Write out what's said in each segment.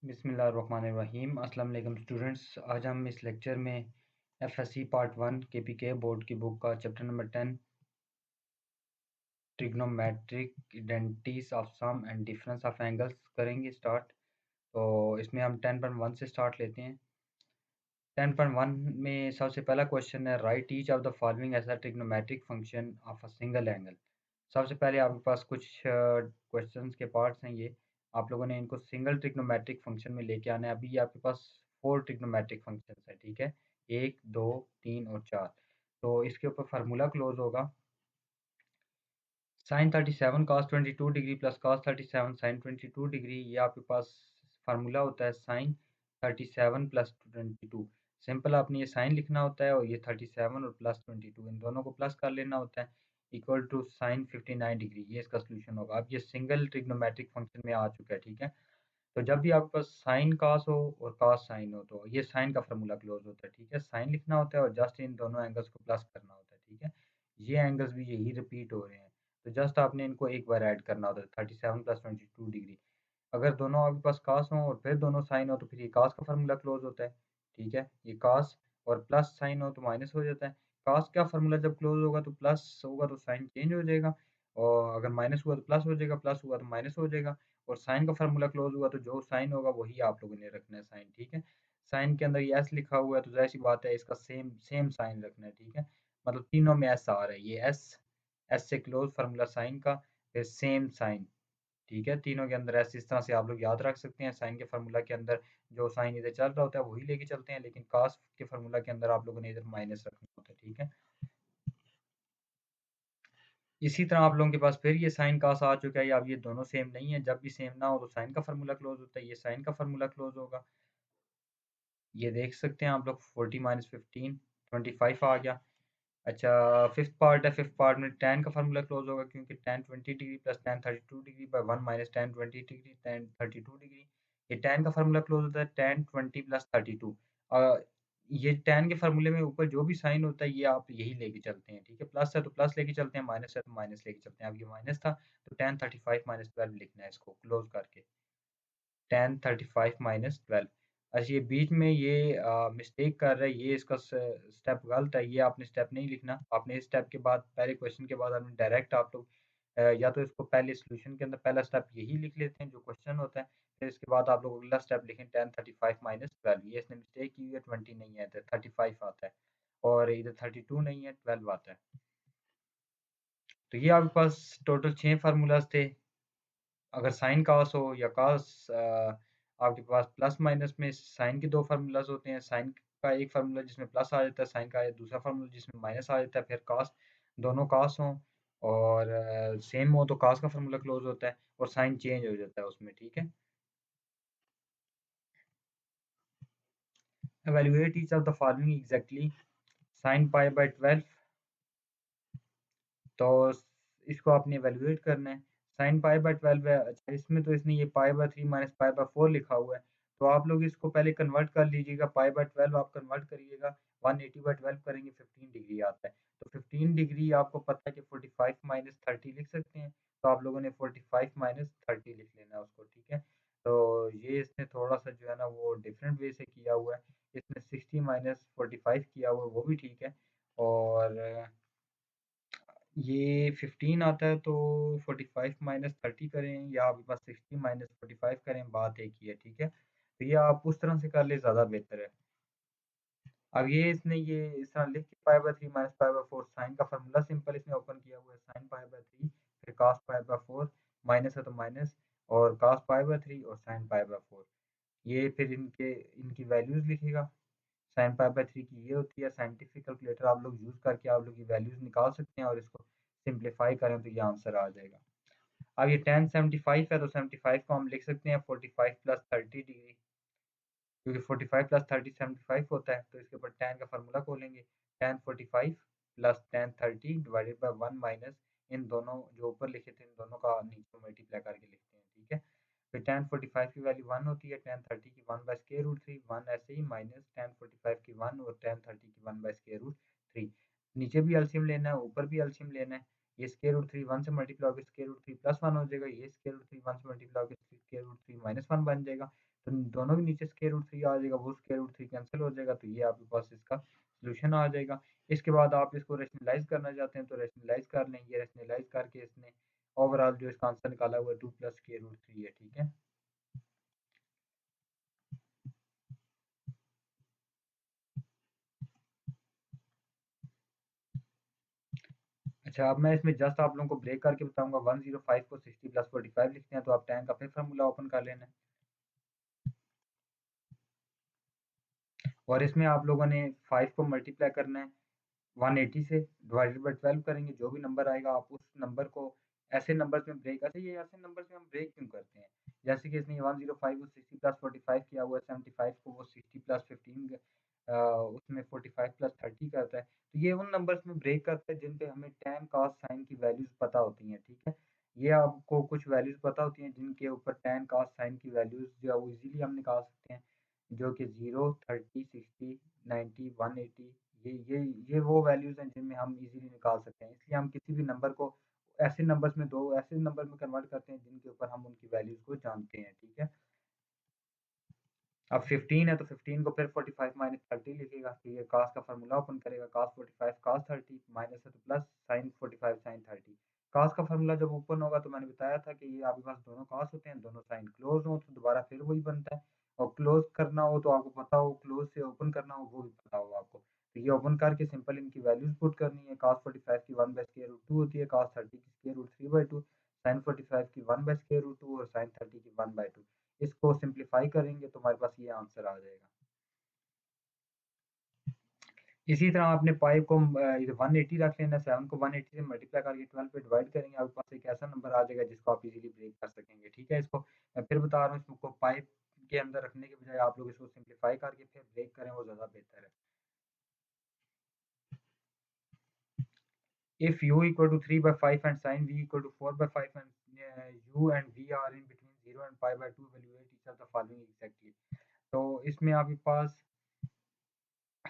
बिस्मिल्लाहिर्रहमानिर्रहीम। अस्सलाम वालेकुम स्टूडेंट्स। आज हम इस लेक्चर में एफएससी पार्ट 1 केपीके बोर्ड की बुक का chapter number 10 trigonometric identities of sum and difference of angles करेंगे स्टार्ट। तो इसमें हम 10.1 से स्टार्ट लेते हैं। 10.1 में सबसे पहला क्वेश्चन है, write each of the following as a trigonometric function of a single angle. सबसे पहले आपके पास कुछ क्वेश्चंस के पार्ट्स हैं। ये आप लोगों ने इनको सिंगल ट्रिग्नोमेट्रिक फंक्शन में लेके आना है। अभी ये आपके पास 4 ट्रिग्नोमेट्रिक फंक्शंस है, ठीक है, 1 2 3 और 4। तो इसके ऊपर फार्मूला क्लोज होगा sin 37 cos 22 degree plus cos 37 sin 22 degree. ये आपके पास फार्मूला होता है sin 37 प्लस 22। सिंपल आपने ये साइन लिखना होता है और ये 37 और प्लस 22 इन दोनों को प्लस कर लेना होता है इक्वल टू sin 59 डिग्री। ये इसका सोल्यूशन होगा। अब ये सिंगल ट्रिग्नोमेट्रिक फंक्शन में आ चुका है, ठीक है। तो जब भी आपके पास साइन कास हो और कास साइन हो तो ये साइन का फार्मूला क्लोज होता है, ठीक है। साइन लिखना होता है और जस्ट इन दोनों एंगल्स को प्लस करना होता है, ठीक है। ये एंगल्स भी यही रिपीट हो रहे हैं, तो जस्ट आपने इनको एक बार ऐड करना होता है 37 प्लस 22 डिग्री। अगर दोनों आपके पास कास हो और फिर दोनों साइन हो तो फिर ये कास का फार्मूला क्लोज होता है, ठीक है। ये कास और प्लस साइन हो तो माइनस हो जाता है। कास का फार्मूला जब क्लोज होगा तो प्लस होगा तो साइन चेंज हो जाएगा, और अगर माइनस हुआ तो प्लस हो जाएगा, प्लस हुआ तो माइनस हो जाएगा। और साइन का फार्मूला क्लोज हुआ तो जो साइन होगा वही आप लोगों ने रखना है साइन, ठीक है। साइन के अंदर ये एस लिखा हुआ है तो जाहिर सी बात है इसका सेम सेम साइन रखना है, ठीक है। मतलब तीनों में एस आ रहा है, ये एस, एस से क्लोज फार्मूला साइन का, फिर सेम साइन, ठीक है। तीनों के अंदर ऐसे इस तरह से आप लोग याद रख सकते हैं। साइन के फार्मूला के अंदर जो साइन इधर चल रहा होता है वही लेके चलते हैं, लेकिन कास के फार्मूला के अंदर आप लोगों ने इधर माइनस रखना होता है, ठीक है। इसी तरह आप लोगों के पास फिर ये साइन कास आ चुका है। अब ये दोनों सेम नहीं है, जब भी सेम ना हो तो साइन का फार्मूला क्लोज होता है, ये साइन का फार्मूला क्लोज होगा। ये देख सकते हैं आप लोग 40 माइनस 15 25 आ गया। अच्छा, फिफ्थ पार्ट है। फिफ्थ पार्ट में tan का फार्मूला क्लोज होगा क्योंकि tan 20 degree plus tan 32 degree by 1 minus tan 20 degree tan 32 degree. ये tan का फार्मूला क्लोज होता है tan 20 प्लस 32। ये tan के फार्मूले में ऊपर जो भी साइन होता है ये आप यही लेके चलते हैं, ठीक है। प्लस है तो प्लस लेके चलते हैं, माइनस है तो माइनस लेके चलते हैं। अब ये माइनस था तो tan 35 माइनस 12 लिखना है इसको क्लोज करके, tan 35 माइनस 12। अच्छा, ये बीच में ये मिस्टेक कर रहा है, ये इसका स्टेप गलत है। ये आपने स्टेप नहीं लिखना। आपने इस स्टेप के बाद पहले क्वेश्चन के बाद आपने डायरेक्ट आप लोग या तो इसको पहले सॉल्यूशन के अंदर पहला स्टेप यही लिख लेते हैं जो क्वेश्चन होता है, फिर इसके बाद आप लोग अगला स्टेप लिखें tan 35 माइनस 12। ये इसने मिस्टेक की हुई है, 20 नहीं है इधर 35 आता है, और इधर 32 नहीं है 12 आता है। तो ये आपके पास टोटल 6 फार्मूलाज थे। अगर साइन कास हो या कास आपके पास प्लस माइनस में साइन के दो फार्मूलाज होते हैं। साइन का एक फार्मूला जिसमें प्लस आ जाता है, साइन का दूसरा फार्मूला जिसमें माइनस आ जाता है। फिर कास, दोनों कास हों और सेम हो तो कास का फार्मूला क्लोज होता है और साइन चेंज हो जाता है उसमें, ठीक है। Evaluate each of the following exactly. Sine pi by 12, तो इसको आपने एवेल्युएट करना है। साइन पाई बाय 12 है। अच्छा, इसमें तो इसने ये पाई बाय 3 माइनस पाई बाय 4 लिखा हुआ है, तो आप लोग इसको पहले कन्वर्ट कर लीजिएगा। पाई बाय 12 आप कन्वर्ट करिएगा, 180 बाय 12 करेंगे 15 डिग्री आता है। तो 15 डिग्री आपको पता है कि 45 माइनस 30 लिख सकते हैं, तो आप लोगों ने 45 माइनस 30 लिख लेना है उसको, ठीक है। तो ये इसने थोड़ा सा जो है ना वो डिफरेंट वे से किया हुआ है। इसने 60 माइनस 45 किया हुआ है, वो भी ठीक है। और ये 15 आता है तो 45 माइनस 30 करें या आपके पास 60 माइनस 45 करें, बात एक ही है, ठीक है। तो ये आप उस तरह से कर ले, ज़्यादा बेहतर है। अब ये इसने ये इस तरह लिख के pi by 3 minus pi by 4, sine का फार्मूला सिंपल इसने ओपन किया हुआ है, साइन पाई बाय 3 फिर cos पाई बाय 4, माइनस है तो माइनस, और cos पाई बाय 3 और साइन पाई बाय 4। ये फिर इनके इनकी वैल्यूज लिखेगा। साइन पाई बाय 3 की ये होती है। साइंटिफिक कैलकुलेटर आप लोग यूज़ करके आप लोग ये वैल्यूज निकाल सकते हैं और इसको सिंप्लीफाई करें तो ये आंसर आ जाएगा। अब ये tan 75 है तो 75 को हम लिख सकते हैं 45 प्लस 30 डिग्री, क्योंकि 45 प्लस 30 75 होता है। तो इसके ऊपर tan का फार्मूला खोलेंगे, tan 45 plus tan 30 divided by 1 minus इन दोनों जो ऊपर लिखे थे इन दोनों का नीचे मल्टीप्लाई करके लिखते हैं, ठीक है। फिर tan 45 की वैल्यू 1 होती है, tan 30 की 1 बाय स्क्वायर रूट 3, 1 ऐसे ही माइनस tan 45 की 1 और tan 30 की 1 बाय स्क्वायर रूट 3। नीचे भी एलसीएम लेना है, ऊपर भी एलसीएम लेना है। ये स्क्वायर रूट 3 1 से मल्टीप्लाई होकर स्क्वायर रूट 3 प्लस 1 हो जाएगा, ये स्क्वायर रूट 3 1 से मल्टीप्लाई होकर स्क्वायर रूट 3 माइनस 1 बन जाएगा। तो दोनों के नीचे स्क्वायर रूट 3 आ जाएगा, वो स्क्वायर रूट 3 कैंसिल हो जाएगा, तो ये आपके पास इसका सॉल्यूशन आ जाएगा। इसके बाद आप इसको रैशनलाइज़ करना चाहते हैं तो रैशनलाइज़ कर लें, ये रैशनलाइज़ करके इसने ओवरऑल जो इसका आंसर निकाला हुआ है 2 प्लस स्क्वायर रूट 3 है, ठीक है। अच्छा, अब मैं इसमें जस्ट आप लोगों को ब्रेक करके बताऊँगा। 105 को 60 प्लस 45 लिखते हैं, तो आप tan का फिर फ़ॉर्मूला ओपन कर लेना है। और इसमें आप लोगों ने 5 को मल्टीप्लाई करना है 180 से, डिवाइडेड बाय 12 करेंगे, जो भी नंबर आएगा आप उस नंबर को ऐसे नंबर्स में ब्रेक, अच्छा ये ऐसे नंबर्स में हम ब्रेक क्यों करते हैं? जैसे कि इसने 105 को 60 प्लस 45 किया हुआ है, 75 को वो 60 प्लस 15 उसमें 45 प्लस 30 करता है। तो ये उन नंबर्स में ब्रेक करता है जिन पे हमें tan, cos, sin की वैल्यूज़ पता होती हैं, ठीक है? ये आपको कुछ वैल्यूज़ पता होती हैं जिनके ऊपर tan, cos, sin की वैल्यूज़ जो है वो ईज़िली हम निकाल सकते हैं, जो कि 0, 30, 60, 90, 180, ये वो वैल्यूज़ हैं जिनमें हम इजीली निकाल सकते हैं। इसलिए हम किसी भी नंबर को ऐसे नंबर्स में, दो ऐसे नंबर में कन्वर्ट करते हैं जिनके ऊपर हम उनकी वैल्यूज़ को जानते हैं, ठीक है। अब 15 है तो 15 को फिर 45 माइनस 30 लिखेगा, तो ये cos का फार्मूला ओपन करेगा, cos 45 cos 30 माइनस है तो प्लस sin 45 sin 30। cos का फार्मूला जब ओपन होगा तो मैंने बताया था कि ये आपके पास दोनों cos होते हैं, दोनों sin क्लोज हो तो दोबारा फिर वही बनता है, और क्लोज करना हो तो आपको पता हो, क्लोज से ओपन करना हो वो भी पता हो आपको। तो ये ओपन करके सिंपल इनकी वैल्यूज पुट करनी है। cos 45 की 1 बाय स्क्वायर रूट 2 होती है, cos 30 की स्क्वायर रूट 3 बाय 2, sin 45 की 1 बाय स्क्वायर रूट 2 और sin 30 की 1 बाय 2। इसको सिंप्लीफाई करेंगे तो हमारे पास ये आंसर आ जाएगा। इसी तरह आपने पाई को 180 रख लेना, 7 को 180 से मल्टीप्लाई करके 12 पे डिवाइड करेंगे, आपके पास एक ऐसा नंबर आ जाएगा जिसको आप इजीली ब्रेक कर सकेंगे, ठीक है। इसको मैं फिर बता रहा हूँ, इसको पाई के अंदर रखने के बजाय आप लोग इसको सिंप्लीफाई करके फिर ब्रेक करें, वो ज़्यादा बेहतर है। If u equal to 3 by 5 and sin v equal to 4 by 5 and u and v are in between 0 and pi by 2, evaluate each of the following exactly। तो इसमें आपके पास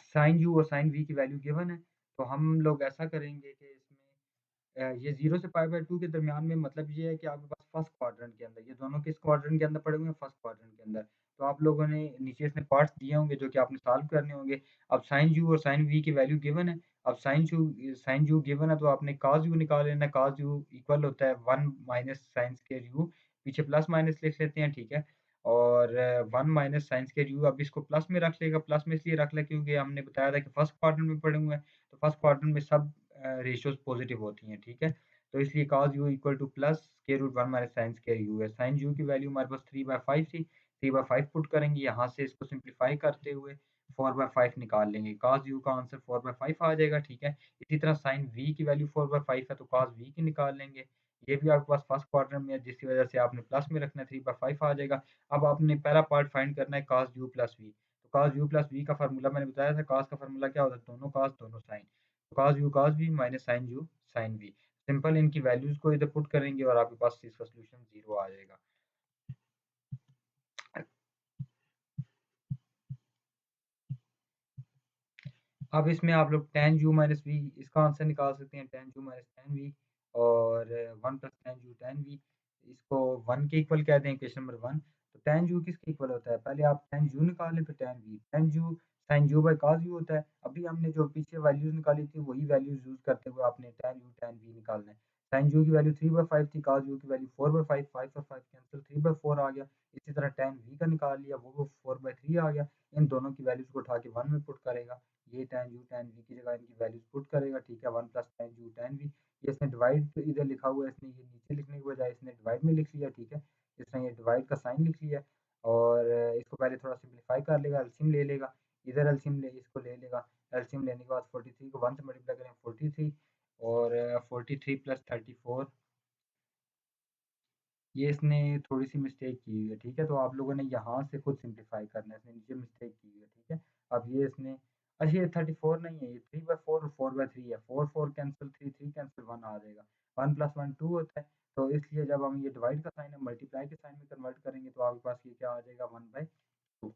साइन यू और साइन वी की value given है, तो हम लोग ऐसा करेंगे कि इसमें ये 0 से पाई बाय 2 के दरमियान में, मतलब ये है कि आपके पास फर्स्ट क्वाड्रेंट के अंदर, ये दोनों किस क्वाड्रेंट के अंदर पड़े हुए हैं? फर्स्ट क्वाड्रेंट के अंदर। तो आप लोगों ने नीचे इसमें पार्ट्स दिए होंगे जो कि आपने सॉल्व करने होंगे। अब साइन यू और साइन वी की वैल्यू गिवन है। अब साइन यू गिवन है तो आपने कॉस यू निकाल लेना है। कॉस यू इक्वल होता है 1 माइनस साइन स्क्वायर यू, पीछे प्लस माइनस लिख लेते हैं, ठीक है। और 1 माइनस साइन स्क्वायर यू, अब इसको प्लस में रख लेगा, प्लस में इसलिए रख लें क्योंकि हमने बताया था कि फर्स्ट क्वाड्रेंट में पड़े हुए हैं, तो फर्स्ट क्वाड्रेंट में सब रेशियोज़ पॉजिटिव होती हैं, ठीक है। तो इसलिए cos u equal to plus square root 1 minus sine square u है। साइन यू की वैल्यू हमारे पास 3/5 थी, 3/5 पुट करेंगे, यहाँ से इसको सिंप्लीफाई करते हुए 4/5 निकाल लेंगे, cos u का आंसर 4/5 आ जाएगा, ठीक है। इसी तरह साइन v की वैल्यू 4/5 है तो cos v की निकाल लेंगे, ये भी आपके पास फर्स्ट क्वाड्रेंट में है जिसकी वजह से आपने प्लस में रखना है, 3/5 आ जाएगा। अब आपने पहला पार्ट फाइंड करना है cos u प्लस v। तो cos u प्लस v का फार्मूला मैंने बताया था, cos का फार्मूला क्या होता है? दोनों cos दोनों sin। तो cos u cos v minus sin u sin v। Simple इनकी वैल्यूज़ को इधर पुट करेंगे और आपके पास इसका सॉल्यूशन 0 आ जाएगा। अब इसमें आप लोग tan u माइनस v इसका आंसर निकाल सकते हैं, tan u minus tan v, और 1 plus tan u tan v, इसको 1 के इक्वल कह दें, इक्वेशन नंबर 1। तो tan u किसके इक्वल होता है? पहले आप tan u निकाल लें फिर tan v। tan u sin u by cos u होता है। अभी हमने जो पीछे वैल्यूज़ निकाली थी वही वैल्यूज़ यूज़ करते हुए आपने tan u tan v निकालना है। sin u की वैल्यू 3/5 थी, cos u की वैल्यू 4/5, 5 और 5 कैंसिल, 3/4 आ गया। इसी तरह tan v का निकाल लिया, वो 4/3 आ गया। इन दोनों की वैल्यूज़ को उठा के 1 में पुट करेगा, ये tan u tan v की जगह इनकी वैल्यूज़ पुट करेगा, ठीक है। 1 plus tan u tan v, ये इसने डिवाइड इधर लिखा हुआ है, इसने ये नीचे लिखने के बजाय इसने डिवाइड में लिख लिया, ठीक है। इसने ये डिवाइड का साइन लिख लिया, और इसको पहले थोड़ा सिम्प्लीफाई कर लेगा, एलसीएम ले लेगा, इधर एलसीएम ले इसको ले लेगा। एलसीएम लेने के बाद 43 को 1 से मल्टीप्लाई करें 43, और 43 प्लस 34, ये इसने थोड़ी-सी मिस्टेक की हुई है, ठीक है? तो आप लोगों ने यहाँ से खुद सिम्प्लीफाई करना है, इसने नीचे मिस्टेक की हुई है, ठीक है? अब ये इसने, अच्छा ये 34 नहीं है, ये 3/4 और 4/3 है, 4 4 कैंसल, 3 3 कैंसल, 1 आ जाएगा। 1 प्लस 1 2 होता है, तो इसलिए जब हम ये डिवाइड का साइन है मल्टीप्लाई के साइन में कन्वर्ट करेंगे तो आपके पास ये क्या आ जाएगा? 1/2।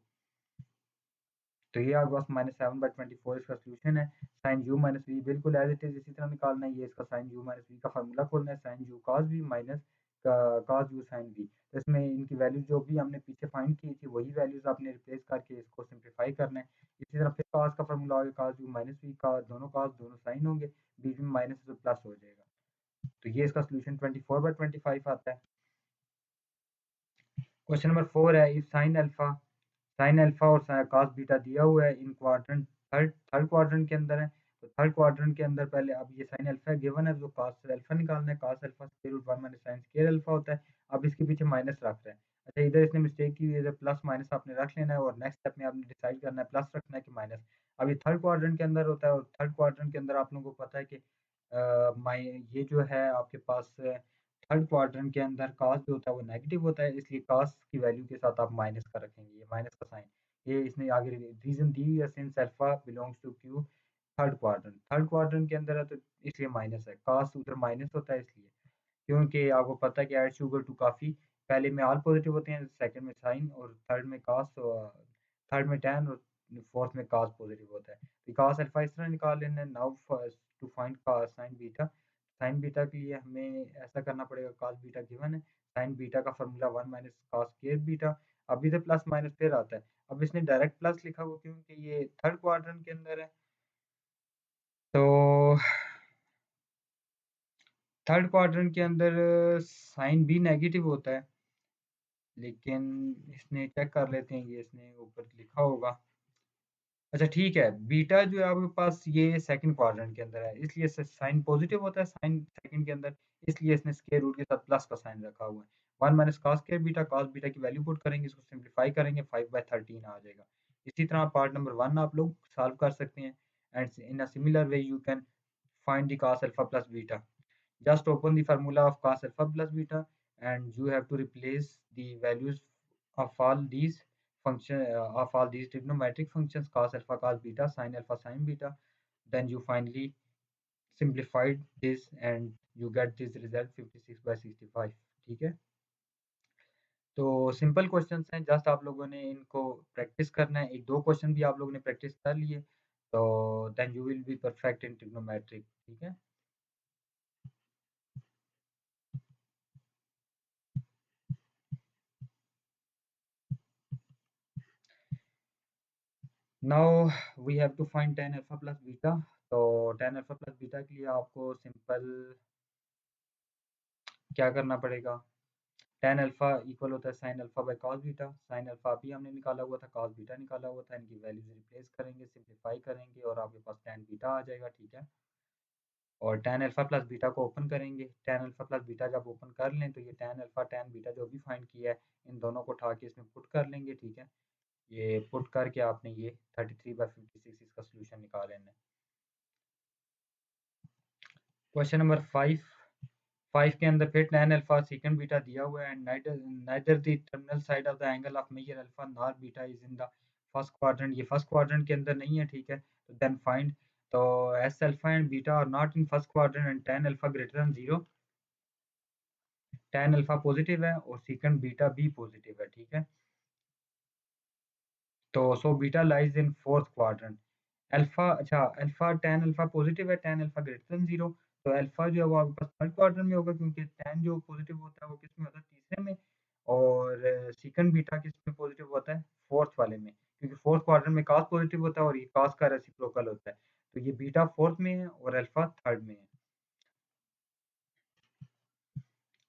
तो ये आपके पास -7/24 इसका सॉल्यूशन है। sin u - v बिल्कुल एज़ इट इज़ इसी तरह निकालना है, ये इसका sin u - v का फार्मूला खोलना है, sin u cos v minus cos u sin v। तो इसमें इनकी वैल्यू जो भी हमने पीछे फाइंड की थी वही वैल्यूज आपने रिप्लेस करके इसको सिंप्लीफाई करना है। इसी तरह फिर cos का फॉर्मूला होगा cos u माइनस v का, दोनों cos दोनों sin होंगे, बीच में माइनस तो प्लस हो जाएगा। तो ये इसका सोल्यूशन 24/25 आता है। क्वेश्चन नंबर 4 है, इफ साइन अल्फा और cos बीटा दिया हुआ है इन क्वाड्रेंट, थर्ड क्वाड्रेंट के अंदर है। तो थर्ड क्वाड्रेंट के अंदर पहले अब ये साइन अल्फा गिवन है, तो cos अल्फा निकालना है। cos alpha square root 1 minus sine square alpha होता है। अब इसके पीछे माइनस रख रहा है। अच्छा, इधर इसने मिस्टेक की हुई है, इधर प्लस माइनस आपने रख लेना है और नेक्स्ट स्टेप में आपने डिसाइड करना है प्लस रखना है कि माइनस। अब ये थर्ड क्वाड्रेंट के अंदर होता है और थर्ड क्वाड्रेंट के अंदर आप लोगों को पता है कि ये जो है आपके पास थर्ड क्वाड्रेंट के अंदर कॉस जो होता है वो नेगेटिव होता है, इसलिए कॉस की वैल्यू के साथ आप माइनस का रखेंगे, ये माइनस का साइन। ये इसने आगे रीजन दी हुई है, since alpha belongs to Q third quadrant के अंदर है तो इसलिए माइनस है, कॉस उधर माइनस होता है इसलिए। क्योंकि आपको पता है कि ऐड शुगर टू कॉफ़ी पहले में ऑल पॉजिटिव होते हैं, सेकंड में साइन और थर्ड में कॉस, थर्ड में टैन और फोर्थ में कॉस पॉजिटिव होता है। तो कॉस अल्फा इस तरह निकाल लेना है। Now to find cos sine beta, sine beta के लिए हमें ऐसा करना पड़ेगा, कॉस बीटा गिवन है, साइन बीटा का formula 1 minus cos square beta. अब इधर प्लस माइनस फिर आता है। अब इसने डायरेक्ट प्लस लिखा हुआ क्योंकि ये थर्ड क्वाड्रेंट के अंदर है। तो थर्ड क्वाड्रेंट के अंदर साइन भी नेगेटिव होता है, लेकिन इसने चेक कर लेते हैं, ये इसने ऊपर लिखा होगा। अच्छा ठीक है, बीटा जो है आपके पास ये सेकंड क्वाड्रेंट के अंदर है, इसलिए साइन पॉजिटिव होता है साइन सेकंड के अंदर, इसलिए इसने स्क्वायर रूट के साथ प्लस का साइन रखा हुआ है। 1 minus cos square beta, cos beta की वैल्यू पुट करेंगे, इसको सिंप्लीफाई करेंगे, 5/13 आ जाएगा। इसी तरह पार्ट नंबर 1 आप लोग सॉल्व कर सकते हैं। And in a similar way you can find the cos alpha plus beta. Just open the formula of cos alpha plus beta and you have to replace the values of all these of all these trigonometric functions cos alpha, cos beta, sin alpha, sin beta. Then you finally simplified this and you get this result 56/65। ठीक है, तो simple questions हैं, just आप लोगों ने इनको practice करना है। एक दो क्वेश्चन भी आप लोगों ने प्रैक्टिस कर लिए तो then you will be perfect in trigonometric. ठीक है, now we have to find tan alpha plus beta. तो tan अल्फा प्लस बीटा के लिए आपको सिंपल क्या करना पड़ेगा, tan अल्फा इक्वल होता है sin alpha by cos beta. sin alpha अभी हमने निकाला हुआ था, cos बीटा निकाला हुआ था, इनकी वैल्यूज रिप्लेस करेंगे, सिंप्लीफाई करेंगे और आपके पास tan बीटा आ जाएगा। ठीक है, और tan अल्फा प्लस बीटा को ओपन करेंगे। tan अल्फा प्लस बीटा जब ओपन कर लें तो ये tan अल्फा tan बीटा जो भी फाइंड किया है इन दोनों को उठा के इसमें पुट कर लेंगे। ठीक है, ये पुट करके आपने ये 33/56 इसका सोल्यूशन निकाल लेना है। क्वेश्चन नंबर 5 के अंदर फिर tan अल्फा secant बीटा दिया हुआ है and neither the terminal side of the angle of measure alpha nor beta is in the first quadrant। ये फर्स्ट क्वाड्रेंट के अंदर नहीं है। ठीक है, तो देन फाइंड, तो s alpha and beta are not in first quadrant and tan alpha greater than 0, tan alpha positive है और secant बीटा भी पॉजिटिव है। ठीक है, तो so beta lies in fourth quadrant. Alpha, अच्छा अल्फा tan अल्फा पॉजिटिव है, tan alpha greater than 0, तो अल्फा जो है वो आपके पास थर्ड क्वाड्रेंट में होगा क्योंकि tan जो पॉजिटिव होता है वो किस में होता है, तीसरे में। और सेकंड बीटा किस में पॉजिटिव होता है, फोर्थ वाले में, क्योंकि फोर्थ क्वाड्रेंट में cos पॉजिटिव होता है और ये cos का रेसिप्रोकल होता है। तो ये बीटा फोर्थ में है और अल्फा थर्ड में है।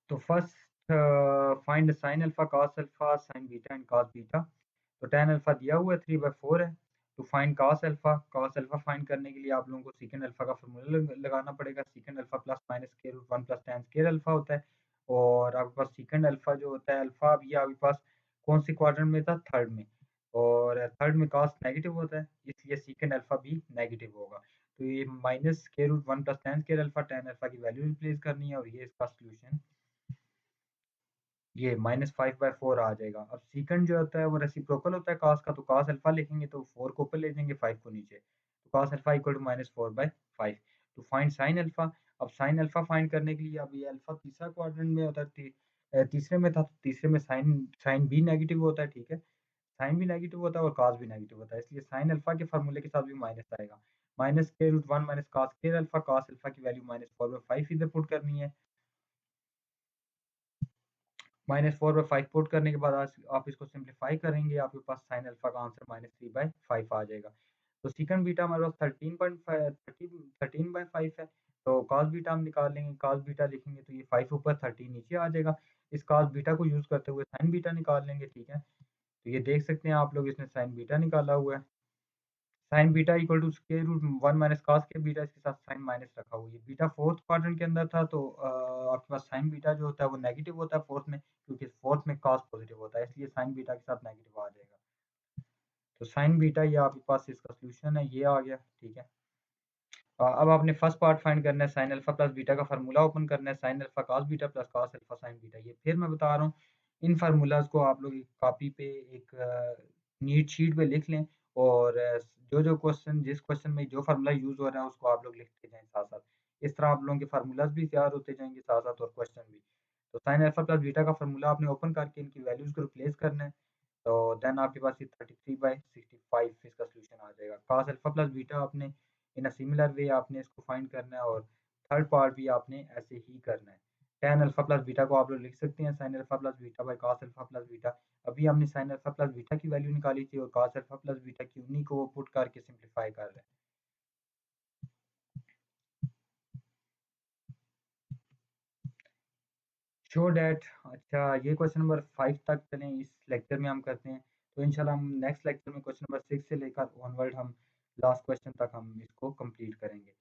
तो first find sine alpha cos alpha sin beta and cos beta. तो tan अल्फा दिया हुआ है 3/4 है। To find cos alpha find करने के लिए आप लोगों को सेकंड अल्फा का फॉर्मूला लगाना पड़ेगा। Second alpha plus minus square root 1 plus tan square alpha होता है। और आपके पास सेकंड अल्फा जो होता है अल्फा, अब ये आपके पास कौन सी क्वाड्रेंट में था, थर्ड में, और थर्ड में cos नेगेटिव होता है इसलिए सेकंड अल्फा भी नेगेटिव होगा। तो ये minus square root 1 plus tan square alpha, tan alpha की वैल्यू रिप्लेस करनी है और ये इसका सोल्यूशन, ये -5/4 आ जाएगा। अब सीकंड जो होता है वो रेसिप्रोकल होता है cos का, तो cos अल्फा लिखेंगे तो 4 को ऊपर ले जाएंगे, 5 को नीचे, तो cos alpha equal to -4/5। To find sine alpha, अब साइन अल्फा फाइंड करने के लिए, अब ये अल्फा तीसरा क्वाड्रेंट में होता है, तीसरे में था, तो तीसरे में साइन साइन भी नेगेटिव होता है। ठीक है, साइन भी नेगेटिव होता है और cos भी नेगेटिव होता है, इसलिए साइन अल्फा के फार्मूले के साथ भी माइनस आएगा। Minus square root 1 minus cos square alpha, cos alpha की वैल्यू -4/5 इधर पुट करनी है। -4/5 पुट करने के बाद आप इसको सिंप्लीफाई करेंगे, आपके पास साइन अल्फा का आंसर -3/5 आ जाएगा। तो सेकंड बीटा हमारे पास 13/5 है, तो कॉस बीटा हम निकाल लेंगे, कॉस बीटा लिखेंगे तो ये 5 ऊपर 13 नीचे आ जाएगा। इस कॉस बीटा को यूज़ करते हुए साइन बीटा निकाल लेंगे, ठीक है? तो ये देख सकते हैं आप लोग, इसने साइन बीटा निकाला हुआ है। Sine beta equal to square root 1 minus cos के बीटा, इसके साथ साइन माइनस रखा हुआ है। ये बीटा फोर्थ क्वाड्रेंट के अंदर था, तो आपके पास साइन बीटा जो होता है वो नेगेटिव होता है फोर्थ में, क्योंकि फोर्थ में कॉस पॉजिटिव होता है, इसलिए साइन बीटा के साथ नेगेटिव आ जाएगा। तो साइन बीटा ये आपके पास इसका सोल्यूशन है, ये आ गया, ठीक है। अब आपने फर्स्ट पार्ट फाइंड करना है, साइन अल्फा प्लस बीटा का फार्मूला ओपन करना है, sine alpha cos beta plus cos alpha sign beta. ये फिर मैं बता रहा हूँ, इन फार्मूलाज को आप लोग एक कॉपी पे, एक नीट शीट पे लिख लें, और जो क्वेश्चन, जिस क्वेश्चन में जो फार्मूला यूज हो रहा है उसको आप लोग लिखते जाएं साथ साथ। इस तरह आप लोगों के फार्मूलाज भी तैयार होते जाएंगे साथ साथ, और क्वेश्चन भी। तो साइन अल्फा प्लस बीटा का फार्मूला आपने ओपन करके इनकी वैल्यूज को रिप्लेस करना है, तो देन आपके पास ये 33/65 इसका सोल्यूशन आ जाएगा। cos अल्फा प्लस बीटा आपने इन अ सिमिलर वे आपने इसको फाइंड करना है, और थर्ड पार्ट भी आपने ऐसे ही करना है। tan अल्फा प्लस बीटा को आप लोग लिख सकते हैं sin alpha plus beta by cos alpha plus beta. अभी हमने sin अल्फा प्लस बीटा की वैल्यू निकाली थी, और cos अल्फा प्लस बीटा की उन्हीं को पुट करके सिंप्लीफाई कर रहे हैं। शो डैट, अच्छा ये क्वेश्चन नंबर 5 तक चलें, इस लेक्चर में हम करते हैं। तो इंशाल्लाह हम नेक्स्ट लेक्चर में क्वेश्चन नंबर 6 से लेकर ऑनवर्ड हम लास्ट क्वेश्चन तक हम इसको कंप्लीट करेंगे।